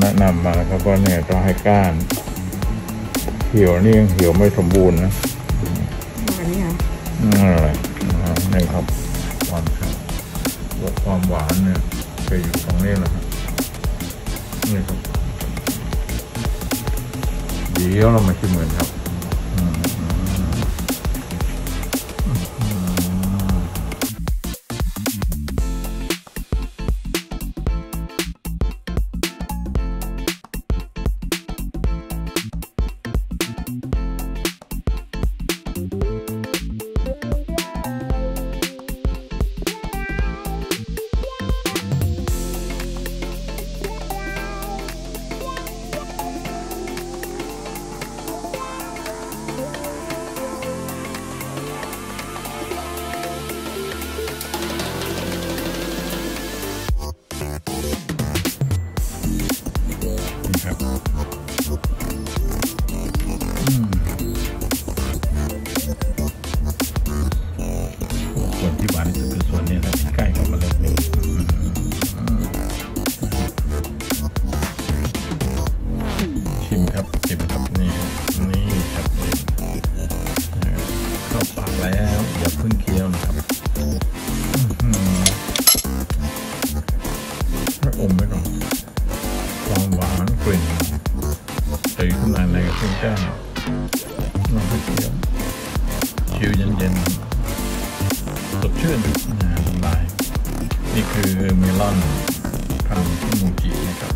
แนะนำมานะครับว่าเนี่ยต้องให้ก้านเหี่ยวนี่ยังเหี่ยวไม่สมบูรณ์นะอันนี้อ่ะอะไรนี่ครับความครับความหวานเนี่ยไปอยู่ตรงนี้แหละครับนี่ครับเดี๋ยวเรามาชิมกันครับส่วนที่หวานที่สุดคือส่วนนี้ครับใกล้กับเมล็ดเลยชิมครับนี่ครับเข้าปากแล้วอย่าเพิ่งเคี้ยวนะครับอมไว้ก่อนความหวานกลิ่นตีขึ้นมาในกระพุ้งแก้มน้ำเคี้ยวชิวเย็นๆสดชื่นสบายนี่คือเมลอนพันธุ์คิโมจินะครับ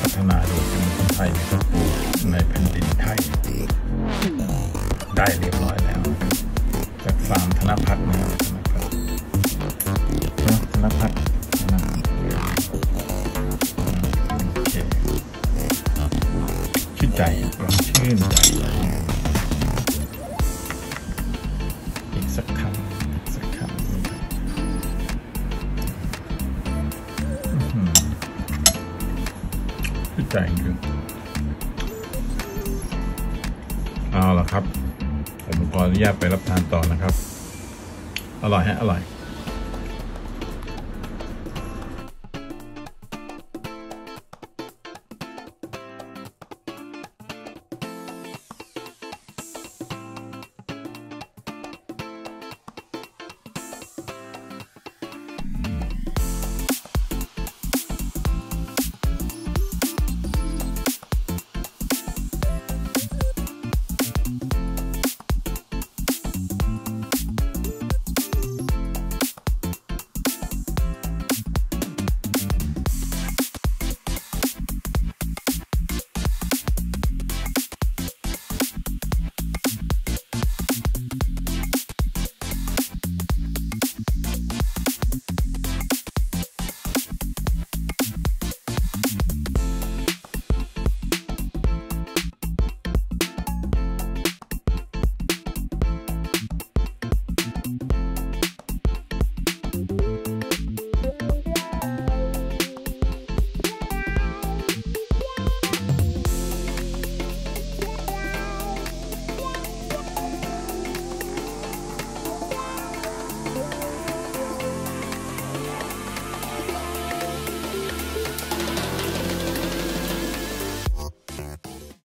พัฒนาโดยคนไทยนะครับปลูกในแผ่นดินไทยได้เรียบร้อยแล้วจากฟาร์มธนพัฒน์นะครับธนพัฒน์โอเคชื่นใจชื่นใจอีกสักคำชื่นใจจริงเอาละครับผมขออนุญาตไปรับทานต่อนะครับอร่อยฮะอร่อย